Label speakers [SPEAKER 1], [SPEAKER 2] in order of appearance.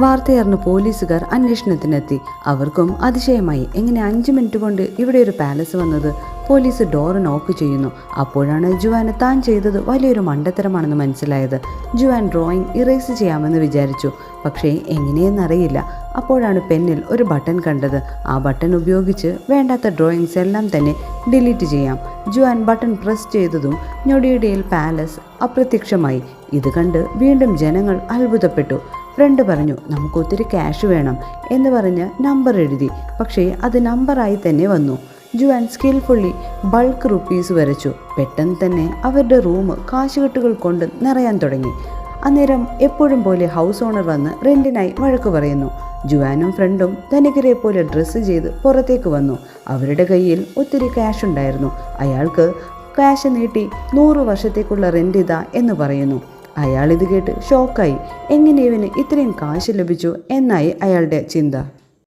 [SPEAKER 1] വാർത്തയറിഞ്ഞ് പോലീസുകാർ അന്വേഷണത്തിനെത്തി. അവർക്കും അതിശയമായി, എങ്ങനെ 5 മിനിറ്റ് കൊണ്ട് ഇവിടെ ഒരു പാലസ് വന്നത്? പോലീസ് ഡോർ നോക്ക് ചെയ്യുന്നു. അപ്പോഴാണ് ജുവാന് താൻ ചെയ്തത് വലിയൊരു മണ്ടത്തരമാണെന്ന് മനസ്സിലായത്. ജുവാൻ ഡ്രോയിങ് ഇറേസ് ചെയ്യാമെന്ന് വിചാരിച്ചു, പക്ഷേ എങ്ങനെയെന്നറിയില്ല. അപ്പോഴാണ് പെന്നിൽ ഒരു ബട്ടൺ കണ്ടത്. ആ ബട്ടൺ ഉപയോഗിച്ച് വേണ്ടാത്ത ഡ്രോയിങ്സ് എല്ലാം തന്നെ ഡിലീറ്റ് ചെയ്യാം. ജുവാൻ ബട്ടൺ പ്രസ് ചെയ്തതും ഞൊടിയിടയിൽ പാലസ് അപ്രത്യക്ഷമായി. ഇത് കണ്ട് വീണ്ടും ജനങ്ങൾ അത്ഭുതപ്പെട്ടു. ഫ്രണ്ട് പറഞ്ഞു, നമുക്ക് ഒത്തിരി ക്യാഷ് വേണം എന്ന് പറഞ്ഞ് നമ്പർ എഴുതി. പക്ഷേ അത് നമ്പറായി തന്നെ വന്നു. ജുവാൻ സ്കിൽഫുള്ളി ബൾക്ക് റുപ്പീസ് വരച്ചു. പെട്ടെന്ന് തന്നെ അവരുടെ റൂം കാശുകെട്ടുകൾ കൊണ്ട് നിറയാൻ തുടങ്ങി. അന്നേരം എപ്പോഴും പോലെ ഹൗസ് ഓണർ വന്ന് റെന്റിനായി വഴക്ക് പറയുന്നു. ജുവാനും ഫ്രണ്ടും ധനികരെ പോലെ ഡ്രസ്സ് ചെയ്ത് പുറത്തേക്ക് വന്നു. അവരുടെ കയ്യിൽ ഒത്തിരി ക്യാഷ് ഉണ്ടായിരുന്നു. അയാൾക്ക് ക്യാഷ് നീട്ടി 100 വർഷത്തേക്കുള്ള റെന്റ് ഇതാ എന്ന് പറയുന്നു. അയാൾ ഇത് കേട്ട് ഷോക്കായി. എങ്ങനെ ഇവന് ഇത്രയും കാശ് ലഭിച്ചു എന്നായി അയാളുടെ ചിന്ത.